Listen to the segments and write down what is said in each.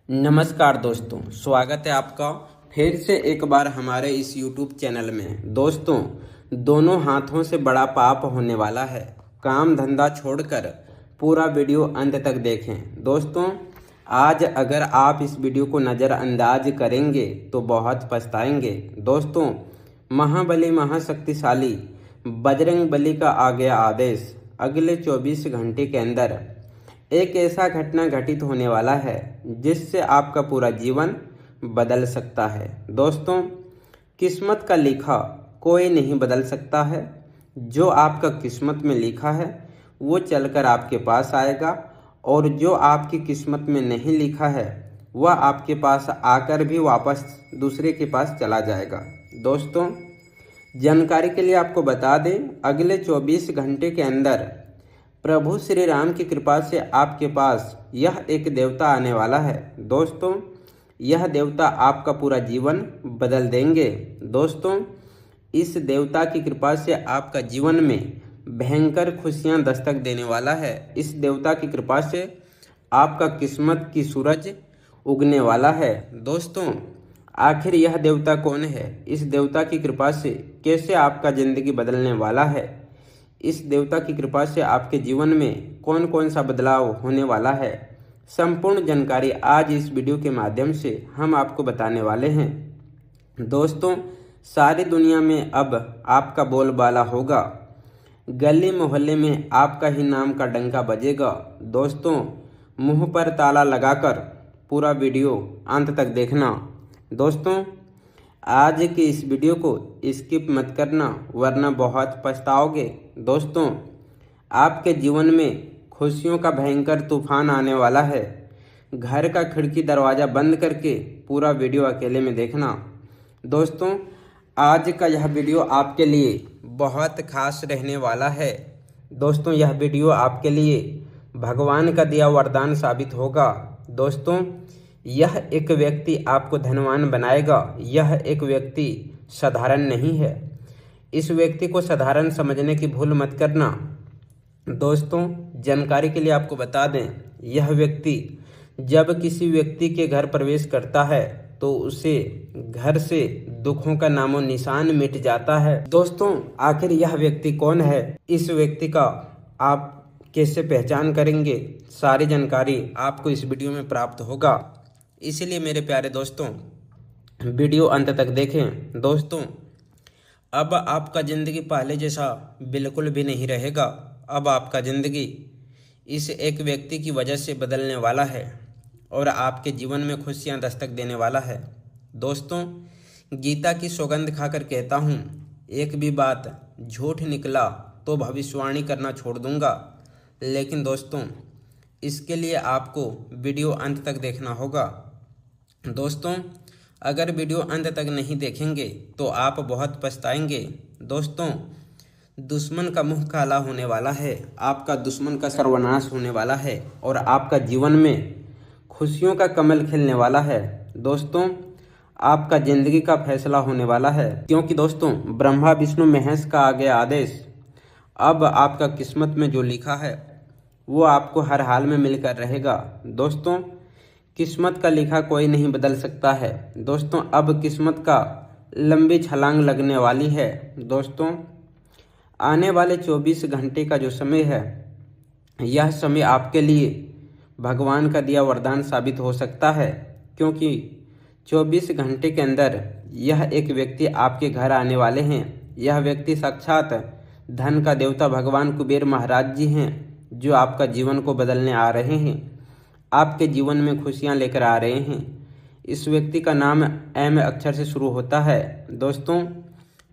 नमस्कार दोस्तों, स्वागत है आपका फिर से एक बार हमारे इस YouTube चैनल में। दोस्तों, दोनों हाथों से बड़ा पाप होने वाला है। काम धंधा छोड़कर पूरा वीडियो अंत तक देखें। दोस्तों, आज अगर आप इस वीडियो को नज़रअंदाज करेंगे तो बहुत पछताएंगे। दोस्तों, महाबली महाशक्तिशाली बजरंग बली का आ गया आदेश। अगले 24 घंटे के अंदर एक ऐसा घटना घटित होने वाला है जिससे आपका पूरा जीवन बदल सकता है। दोस्तों, किस्मत का लिखा कोई नहीं बदल सकता है। जो आपका किस्मत में लिखा है वो चलकर आपके पास आएगा, और जो आपकी किस्मत में नहीं लिखा है वह आपके पास आकर भी वापस दूसरे के पास चला जाएगा। दोस्तों, जानकारी के लिए आपको बता दें, अगले 24 घंटे के अंदर प्रभु श्री राम की कृपा से आपके पास यह एक देवता आने वाला है। दोस्तों, यह देवता आपका पूरा जीवन बदल देंगे। दोस्तों, इस देवता की कृपा से आपका जीवन में भयंकर खुशियां दस्तक देने वाला है। इस देवता की कृपा से आपका किस्मत की सूरज उगने वाला है। दोस्तों, आखिर यह देवता कौन है? इस देवता की कृपा से कैसे आपका ज़िंदगी बदलने वाला है? इस देवता की कृपा से आपके जीवन में कौन कौन सा बदलाव होने वाला है, संपूर्ण जानकारी आज इस वीडियो के माध्यम से हम आपको बताने वाले हैं। दोस्तों, सारी दुनिया में अब आपका बोलबाला होगा। गली मोहल्ले में आपका ही नाम का डंका बजेगा। दोस्तों, मुंह पर ताला लगाकर पूरा वीडियो अंत तक देखना। दोस्तों, आज की इस वीडियो को स्किप मत करना, वरना बहुत पछताओगे। दोस्तों, आपके जीवन में खुशियों का भयंकर तूफान आने वाला है। घर का खिड़की दरवाज़ा बंद करके पूरा वीडियो अकेले में देखना। दोस्तों, आज का यह वीडियो आपके लिए बहुत खास रहने वाला है। दोस्तों, यह वीडियो आपके लिए भगवान का दिया वरदान साबित होगा। दोस्तों, यह एक व्यक्ति आपको धनवान बनाएगा। यह एक व्यक्ति साधारण नहीं है। इस व्यक्ति को साधारण समझने की भूल मत करना। दोस्तों, जानकारी के लिए आपको बता दें, यह व्यक्ति जब किसी व्यक्ति के घर प्रवेश करता है तो उसे घर से दुखों का नामो निशान मिट जाता है। दोस्तों, आखिर यह व्यक्ति कौन है? इस व्यक्ति का आप कैसे पहचान करेंगे? सारी जानकारी आपको इस वीडियो में प्राप्त होगा। इसलिए मेरे प्यारे दोस्तों, वीडियो अंत तक देखें। दोस्तों, अब आपका ज़िंदगी पहले जैसा बिल्कुल भी नहीं रहेगा। अब आपका ज़िंदगी इस एक व्यक्ति की वजह से बदलने वाला है और आपके जीवन में खुशियां दस्तक देने वाला है। दोस्तों, गीता की सौगंध खाकर कहता हूँ, एक भी बात झूठ निकला तो भविष्यवाणी करना छोड़ दूंगा। लेकिन दोस्तों, इसके लिए आपको वीडियो अंत तक देखना होगा। दोस्तों, अगर वीडियो अंत तक नहीं देखेंगे तो आप बहुत पछताएंगे। दोस्तों, दुश्मन का मुंह काला होने वाला है। आपका दुश्मन का सर्वनाश होने वाला है और आपका जीवन में खुशियों का कमल खिलने वाला है। दोस्तों, आपका ज़िंदगी का फैसला होने वाला है, क्योंकि दोस्तों, ब्रह्मा विष्णु महेश का आ गया आदेश। अब आपका किस्मत में जो लिखा है वो आपको हर हाल में मिलकर रहेगा। दोस्तों, किस्मत का लिखा कोई नहीं बदल सकता है। दोस्तों, अब किस्मत का लंबी छलांग लगने वाली है। दोस्तों, आने वाले 24 घंटे का जो समय है, यह समय आपके लिए भगवान का दिया वरदान साबित हो सकता है, क्योंकि 24 घंटे के अंदर यह एक व्यक्ति आपके घर आने वाले हैं। यह व्यक्ति साक्षात धन का देवता भगवान कुबेर महाराज जी हैं, जो आपका जीवन को बदलने आ रहे हैं, आपके जीवन में खुशियां लेकर आ रहे हैं। इस व्यक्ति का नाम एम अक्षर से शुरू होता है। दोस्तों,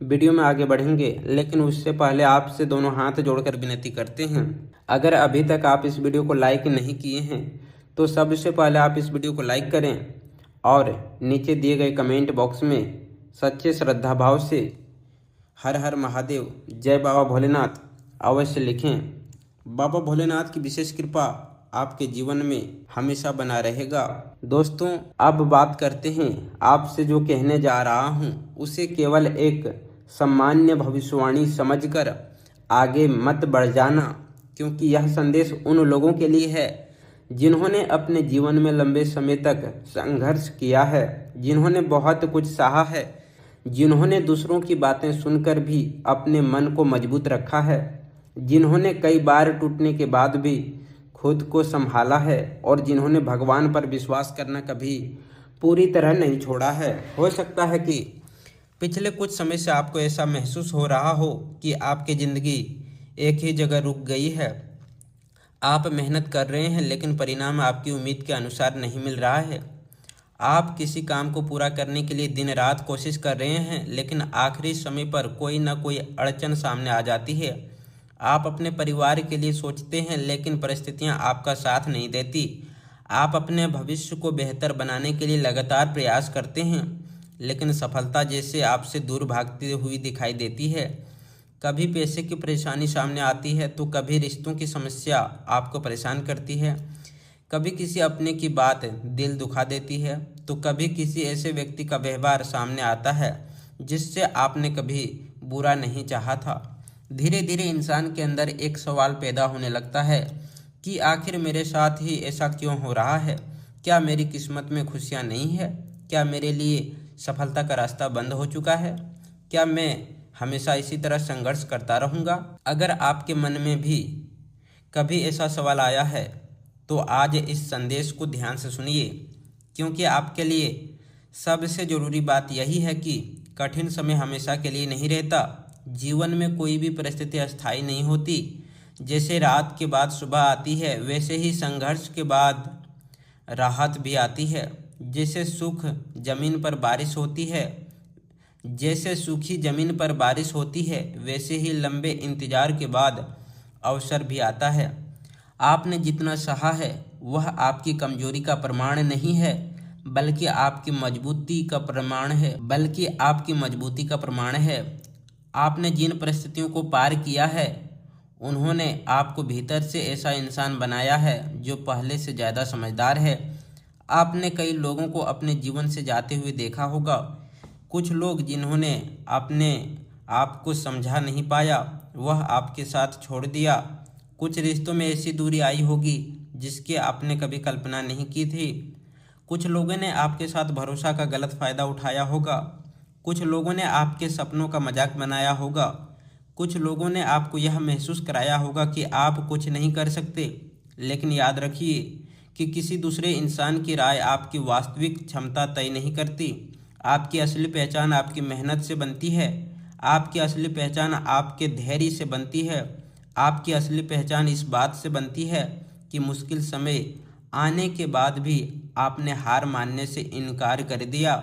वीडियो में आगे बढ़ेंगे, लेकिन उससे पहले आपसे दोनों हाथ जोड़कर विनती करते हैं, अगर अभी तक आप इस वीडियो को लाइक नहीं किए हैं तो सबसे पहले आप इस वीडियो को लाइक करें और नीचे दिए गए कमेंट बॉक्स में सच्चे श्रद्धा भाव से हर हर महादेव, जय बाबा भोलेनाथ अवश्य लिखें। बाबा भोलेनाथ की विशेष कृपा आपके जीवन में हमेशा बना रहेगा। दोस्तों, अब बात करते हैं, आपसे जो कहने जा रहा हूं उसे केवल एक सामान्य भविष्यवाणी समझकर आगे मत बढ़ जाना, क्योंकि यह संदेश उन लोगों के लिए है जिन्होंने अपने जीवन में लंबे समय तक संघर्ष किया है, जिन्होंने बहुत कुछ सहा है, जिन्होंने दूसरों की बातें सुनकर भी अपने मन को मजबूत रखा है, जिन्होंने कई बार टूटने के बाद भी खुद को संभाला है और जिन्होंने भगवान पर विश्वास करना कभी पूरी तरह नहीं छोड़ा है। हो सकता है कि पिछले कुछ समय से आपको ऐसा महसूस हो रहा हो कि आपकी ज़िंदगी एक ही जगह रुक गई है। आप मेहनत कर रहे हैं लेकिन परिणाम आपकी उम्मीद के अनुसार नहीं मिल रहा है। आप किसी काम को पूरा करने के लिए दिन रात कोशिश कर रहे हैं लेकिन आखिरी समय पर कोई ना कोई अड़चन सामने आ जाती है। आप अपने परिवार के लिए सोचते हैं लेकिन परिस्थितियां आपका साथ नहीं देती। आप अपने भविष्य को बेहतर बनाने के लिए लगातार प्रयास करते हैं लेकिन सफलता जैसे आपसे दूर भागती हुई दिखाई देती है। कभी पैसे की परेशानी सामने आती है तो कभी रिश्तों की समस्या आपको परेशान करती है, कभी किसी अपने की बात दिल दुखा देती है तो कभी किसी ऐसे व्यक्ति का व्यवहार सामने आता है जिससे आपने कभी बुरा नहीं चाहा था। धीरे धीरे इंसान के अंदर एक सवाल पैदा होने लगता है कि आखिर मेरे साथ ही ऐसा क्यों हो रहा है? क्या मेरी किस्मत में खुशियाँ नहीं है? क्या मेरे लिए सफलता का रास्ता बंद हो चुका है? क्या मैं हमेशा इसी तरह संघर्ष करता रहूँगा? अगर आपके मन में भी कभी ऐसा सवाल आया है तो आज इस संदेश को ध्यान से सुनिए, क्योंकि आपके लिए सबसे ज़रूरी बात यही है कि कठिन समय हमेशा के लिए नहीं रहता। जीवन में कोई भी परिस्थिति अस्थायी नहीं होती। जैसे रात के बाद सुबह आती है वैसे ही संघर्ष के बाद राहत भी आती है। जैसे सुख जमीन पर बारिश होती है जैसे सूखी ज़मीन पर बारिश होती है वैसे ही लंबे इंतजार के बाद अवसर भी आता है। आपने जितना सहा है वह आपकी कमजोरी का प्रमाण नहीं है बल्कि आपकी मजबूती का प्रमाण है। आपने जिन परिस्थितियों को पार किया है उन्होंने आपको भीतर से ऐसा इंसान बनाया है जो पहले से ज़्यादा समझदार है। आपने कई लोगों को अपने जीवन से जाते हुए देखा होगा। कुछ लोग जिन्होंने अपने आप को समझा नहीं पाया वह आपके साथ छोड़ दिया। कुछ रिश्तों में ऐसी दूरी आई होगी जिसकी आपने कभी कल्पना नहीं की थी। कुछ लोगों ने आपके साथ भरोसा का गलत फ़ायदा उठाया होगा। कुछ लोगों ने आपके सपनों का मजाक बनाया होगा। कुछ लोगों ने आपको यह महसूस कराया होगा कि आप कुछ नहीं कर सकते। लेकिन याद रखिए कि किसी दूसरे इंसान की राय आपकी वास्तविक क्षमता तय नहीं करती। आपकी असली पहचान आपकी मेहनत से बनती है। आपकी असली पहचान आपके धैर्य से बनती है। आपकी असली पहचान इस बात से बनती है कि मुश्किल समय आने के बाद भी आपने हार मानने से इनकार कर दिया।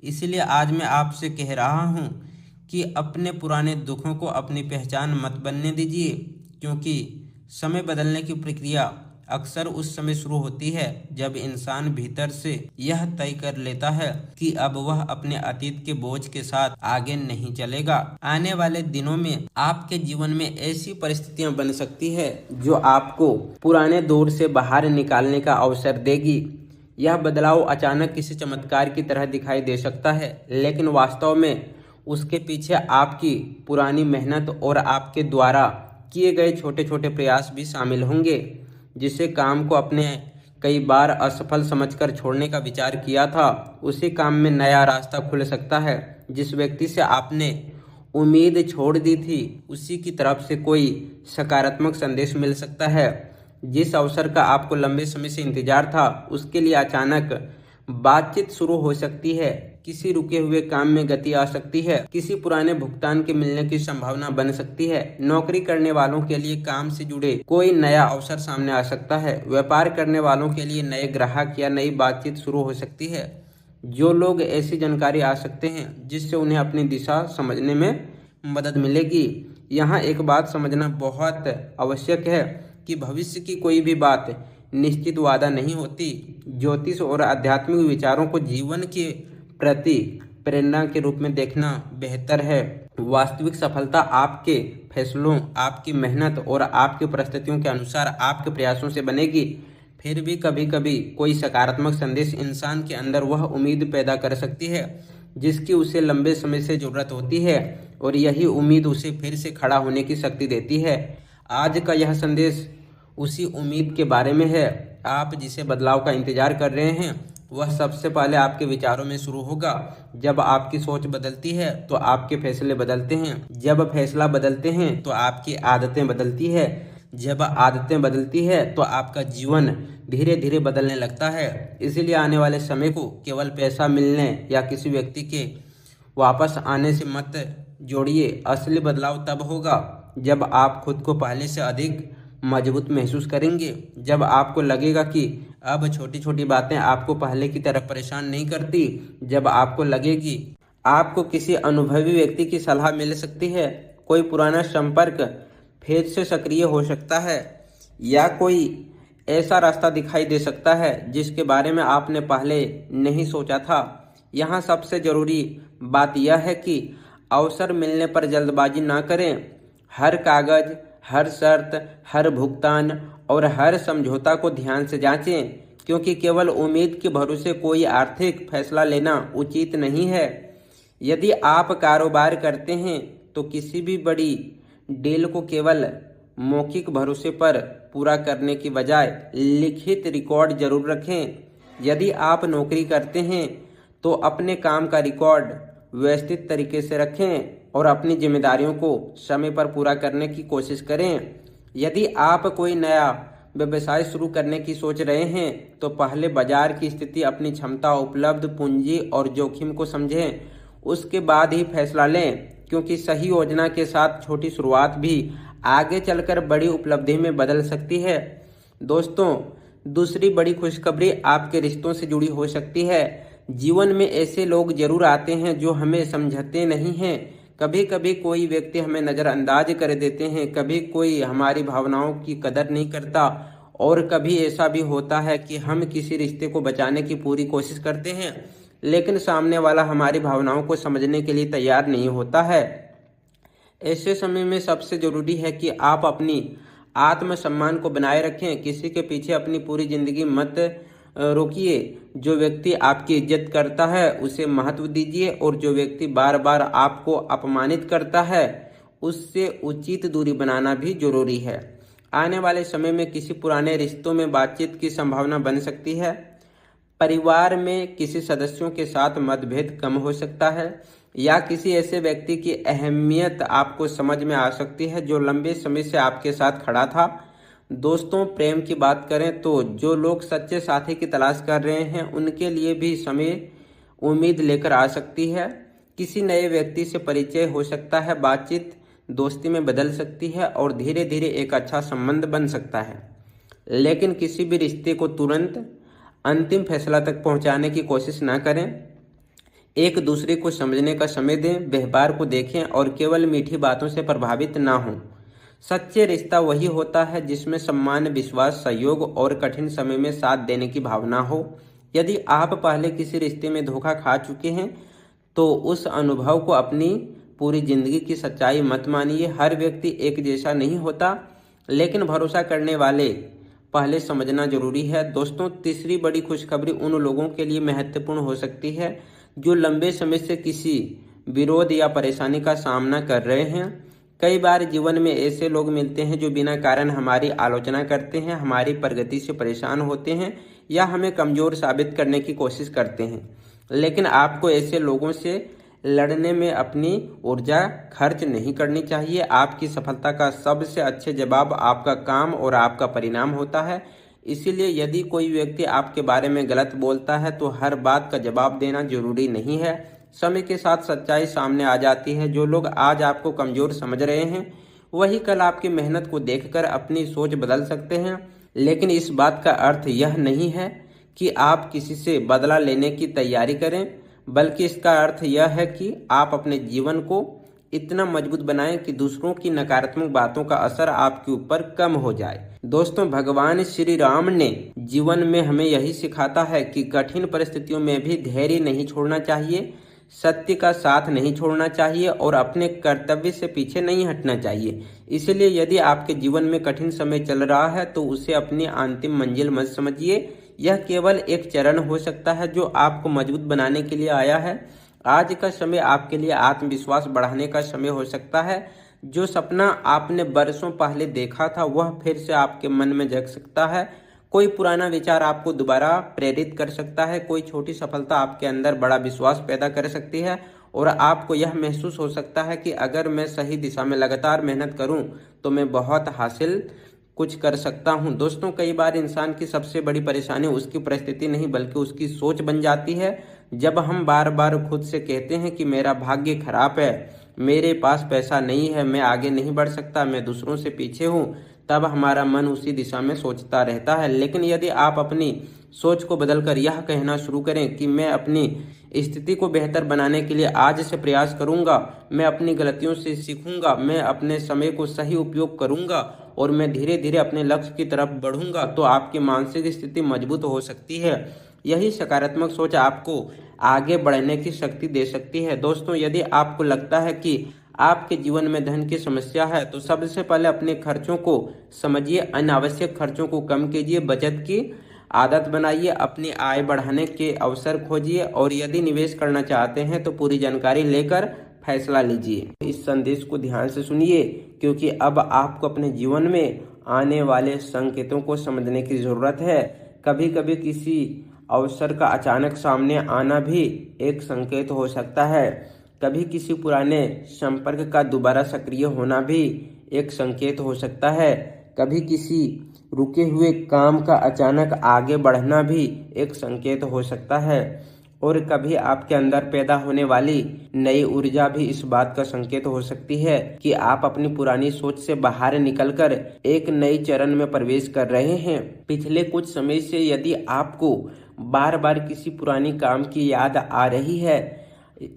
इसलिए आज मैं आपसे कह रहा हूँ कि अपने पुराने दुखों को अपनी पहचान मत बनने दीजिए, क्योंकि समय बदलने की प्रक्रिया अक्सर उस समय शुरू होती है जब इंसान भीतर से यह तय कर लेता है कि अब वह अपने अतीत के बोझ के साथ आगे नहीं चलेगा। आने वाले दिनों में आपके जीवन में ऐसी परिस्थितियां बन सकती है जो आपको पुराने दौर से बाहर निकालने का अवसर देगी। यह बदलाव अचानक किसी चमत्कार की तरह दिखाई दे सकता है, लेकिन वास्तव में उसके पीछे आपकी पुरानी मेहनत और आपके द्वारा किए गए छोटे छोटे प्रयास भी शामिल होंगे। जिसे काम को अपने कई बार असफल समझकर छोड़ने का विचार किया था, उसी काम में नया रास्ता खुल सकता है। जिस व्यक्ति से आपने उम्मीद छोड़ दी थी उसी की तरफ से कोई सकारात्मक संदेश मिल सकता है। जिस अवसर का आपको लंबे समय से इंतजार था उसके लिए अचानक बातचीत शुरू हो सकती है। किसी रुके हुए काम में गति आ सकती है। किसी पुराने भुगतान के मिलने की संभावना बन सकती है। नौकरी करने वालों के लिए काम से जुड़े कोई नया अवसर सामने आ सकता है। व्यापार करने वालों के लिए नए ग्राहक या नई बातचीत शुरू हो सकती है। जो लोग ऐसी जानकारी आ सकते हैं जिससे उन्हें अपनी दिशा समझने में मदद मिलेगी। यहाँ एक बात समझना बहुत आवश्यक है कि भविष्य की कोई भी बात निश्चित वादा नहीं होती। ज्योतिष और आध्यात्मिक विचारों को जीवन के प्रति प्रेरणा के रूप में देखना बेहतर है। वास्तविक सफलता आपके फैसलों, आपकी मेहनत और आपकी परिस्थितियों के अनुसार आपके प्रयासों से बनेगी। फिर भी कभी कभी कोई सकारात्मक संदेश इंसान के अंदर वह उम्मीद पैदा कर सकती है जिसकी उसे लंबे समय से जरूरत होती है, और यही उम्मीद उसे फिर से खड़ा होने की शक्ति देती है। आज का यह संदेश उसी उम्मीद के बारे में है। आप जिसे बदलाव का इंतजार कर रहे हैं वह सबसे पहले आपके विचारों में शुरू होगा। जब आपकी सोच बदलती है तो आपके फैसले बदलते हैं। जब फैसला बदलते हैं तो आपकी आदतें बदलती है। जब आदतें बदलती है तो आपका जीवन धीरे धीरे बदलने लगता है। इसीलिए आने वाले समय को केवल पैसा मिलने या किसी व्यक्ति के वापस आने से मत जोड़िए। असली बदलाव तब होगा जब आप खुद को पहले से अधिक मजबूत महसूस करेंगे। जब आपको लगेगा कि अब छोटी छोटी बातें आपको पहले की तरह परेशान नहीं करती। जब आपको लगेगी आपको किसी अनुभवी व्यक्ति की सलाह मिल सकती है, कोई पुराना संपर्क फिर से सक्रिय हो सकता है या कोई ऐसा रास्ता दिखाई दे सकता है जिसके बारे में आपने पहले नहीं सोचा था। यहाँ सबसे ज़रूरी बात यह है कि अवसर मिलने पर जल्दबाजी ना करें। हर कागज, हर शर्त, हर भुगतान और हर समझौता को ध्यान से जांचें, क्योंकि केवल उम्मीद के भरोसे कोई आर्थिक फैसला लेना उचित नहीं है। यदि आप कारोबार करते हैं तो किसी भी बड़ी डील को केवल मौखिक भरोसे पर पूरा करने की बजाय लिखित रिकॉर्ड जरूर रखें। यदि आप नौकरी करते हैं तो अपने काम का रिकॉर्ड व्यवस्थित तरीके से रखें और अपनी जिम्मेदारियों को समय पर पूरा करने की कोशिश करें। यदि आप कोई नया व्यवसाय शुरू करने की सोच रहे हैं तो पहले बाजार की स्थिति, अपनी क्षमता, उपलब्ध पूंजी और जोखिम को समझें। उसके बाद ही फैसला लें, क्योंकि सही योजना के साथ छोटी शुरुआत भी आगे चलकर बड़ी उपलब्धि में बदल सकती है। दोस्तों, दूसरी बड़ी खुशखबरी आपके रिश्तों से जुड़ी हो सकती है। जीवन में ऐसे लोग जरूर आते हैं जो हमें समझते नहीं हैं। कभी कभी कोई व्यक्ति हमें नज़रअंदाज कर देते हैं, कभी कोई हमारी भावनाओं की कदर नहीं करता और कभी ऐसा भी होता है कि हम किसी रिश्ते को बचाने की पूरी कोशिश करते हैं लेकिन सामने वाला हमारी भावनाओं को समझने के लिए तैयार नहीं होता है। ऐसे समय में सबसे ज़रूरी है कि आप अपनी आत्मसम्मान को बनाए रखें। किसी के पीछे अपनी पूरी ज़िंदगी मत रोकिए। जो व्यक्ति आपकी इज्जत करता है उसे महत्व दीजिए और जो व्यक्ति बार बार आपको अपमानित करता है उससे उचित दूरी बनाना भी जरूरी है। आने वाले समय में किसी पुराने रिश्तों में बातचीत की संभावना बन सकती है। परिवार में किसी सदस्यों के साथ मतभेद कम हो सकता है या किसी ऐसे व्यक्ति की अहमियत आपको समझ में आ सकती है जो लंबे समय से आपके साथ खड़ा था। दोस्तों, प्रेम की बात करें तो जो लोग सच्चे साथी की तलाश कर रहे हैं उनके लिए भी समय उम्मीद लेकर आ सकती है। किसी नए व्यक्ति से परिचय हो सकता है, बातचीत दोस्ती में बदल सकती है और धीरे धीरे एक अच्छा संबंध बन सकता है। लेकिन किसी भी रिश्ते को तुरंत अंतिम फैसला तक पहुंचाने की कोशिश ना करें। एक दूसरे को समझने का समय दें, व्यवहार को देखें और केवल मीठी बातों से प्रभावित ना हों। सच्चे रिश्ता वही होता है जिसमें सम्मान, विश्वास, सहयोग और कठिन समय में साथ देने की भावना हो। यदि आप पहले किसी रिश्ते में धोखा खा चुके हैं तो उस अनुभव को अपनी पूरी जिंदगी की सच्चाई मत मानिए। हर व्यक्ति एक जैसा नहीं होता, लेकिन भरोसा करने वाले पहले समझना जरूरी है। दोस्तों, तीसरी बड़ी खुशखबरी उन लोगों के लिए महत्वपूर्ण हो सकती है जो लंबे समय से किसी विरोध या परेशानी का सामना कर रहे हैं। कई बार जीवन में ऐसे लोग मिलते हैं जो बिना कारण हमारी आलोचना करते हैं, हमारी प्रगति से परेशान होते हैं या हमें कमज़ोर साबित करने की कोशिश करते हैं। लेकिन आपको ऐसे लोगों से लड़ने में अपनी ऊर्जा खर्च नहीं करनी चाहिए। आपकी सफलता का सबसे अच्छे जवाब आपका काम और आपका परिणाम होता है। इसीलिए यदि कोई व्यक्ति आपके बारे में गलत बोलता है तो हर बात का जवाब देना जरूरी नहीं है। समय के साथ सच्चाई सामने आ जाती है। जो लोग आज आपको कमज़ोर समझ रहे हैं वही कल आपकी मेहनत को देखकर अपनी सोच बदल सकते हैं। लेकिन इस बात का अर्थ यह नहीं है कि आप किसी से बदला लेने की तैयारी करें, बल्कि इसका अर्थ यह है कि आप अपने जीवन को इतना मजबूत बनाएं कि दूसरों की नकारात्मक बातों का असर आपके ऊपर कम हो जाए। दोस्तों, भगवान श्री राम ने जीवन में हमें यही सिखाता है कि कठिन परिस्थितियों में भी धैर्य नहीं छोड़ना चाहिए, सत्य का साथ नहीं छोड़ना चाहिए और अपने कर्तव्य से पीछे नहीं हटना चाहिए। इसलिए यदि आपके जीवन में कठिन समय चल रहा है तो उसे अपनी अंतिम मंजिल मत समझिए। यह केवल एक चरण हो सकता है जो आपको मजबूत बनाने के लिए आया है। आज का समय आपके लिए आत्मविश्वास बढ़ाने का समय हो सकता है। जो सपना आपने बरसों पहले देखा था वह फिर से आपके मन में जग सकता है। कोई पुराना विचार आपको दोबारा प्रेरित कर सकता है, कोई छोटी सफलता आपके अंदर बड़ा विश्वास पैदा कर सकती है और आपको यह महसूस हो सकता है कि अगर मैं सही दिशा में लगातार मेहनत करूं तो मैं बहुत हासिल कुछ कर सकता हूं। दोस्तों, कई बार इंसान की सबसे बड़ी परेशानी उसकी परिस्थिति नहीं बल्कि उसकी सोच बन जाती है। जब हम बार बार खुद से कहते हैं कि मेरा भाग्य खराब है, मेरे पास पैसा नहीं है, मैं आगे नहीं बढ़ सकता, मैं दूसरों से पीछे हूँ, तब हमारा मन उसी दिशा में सोचता रहता है। लेकिन यदि आप अपनी सोच को बदलकर यह कहना शुरू करें कि मैं अपनी स्थिति को बेहतर बनाने के लिए आज से प्रयास करूंगा, मैं अपनी गलतियों से सीखूंगा, मैं अपने समय को सही उपयोग करूंगा और मैं धीरे धीरे अपने लक्ष्य की तरफ बढ़ूंगा, तो आपकी मानसिक स्थिति मजबूत हो सकती है। यही सकारात्मक सोच आपको आगे बढ़ने की शक्ति दे सकती है। दोस्तों, यदि आपको लगता है कि आपके जीवन में धन की समस्या है तो सबसे पहले अपने खर्चों को समझिए, अनावश्यक खर्चों को कम कीजिए, बचत की आदत बनाइए, अपनी आय बढ़ाने के अवसर खोजिए और यदि निवेश करना चाहते हैं तो पूरी जानकारी लेकर फैसला लीजिए। इस संदेश को ध्यान से सुनिए क्योंकि अब आपको अपने जीवन में आने वाले संकेतों को समझने की जरूरत है। कभी कभी किसी अवसर का अचानक सामने आना भी एक संकेत हो सकता है। कभी किसी पुराने संपर्क का दोबारा सक्रिय होना भी एक संकेत हो सकता है। कभी किसी रुके हुए काम का अचानक आगे बढ़ना भी एक संकेत हो सकता है और कभी आपके अंदर पैदा होने वाली नई ऊर्जा भी इस बात का संकेत हो सकती है कि आप अपनी पुरानी सोच से बाहर निकलकर एक नई चरण में प्रवेश कर रहे हैं। पिछले कुछ समय से यदि आपको बार बार किसी पुरानी काम की याद आ रही है,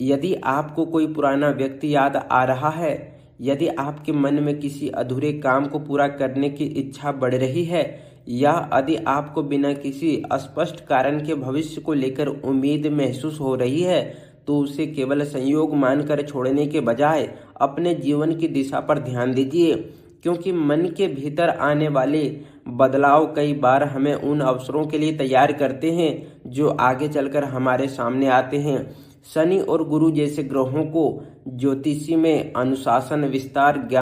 यदि आपको कोई पुराना व्यक्ति याद आ रहा है, यदि आपके मन में किसी अधूरे काम को पूरा करने की इच्छा बढ़ रही है या यदि आपको बिना किसी स्पष्ट कारण के भविष्य को लेकर उम्मीद महसूस हो रही है, तो उसे केवल संयोग मानकर छोड़ने के बजाय अपने जीवन की दिशा पर ध्यान दीजिए, क्योंकि मन के भीतर आने वाले बदलाव कई बार हमें उन अवसरों के लिए तैयार करते हैं जो आगे चलकर हमारे सामने आते हैं। शनि और गुरु जैसे ग्रहों को ज्योतिषी में अनुशासन, विस्तार, ज्ञान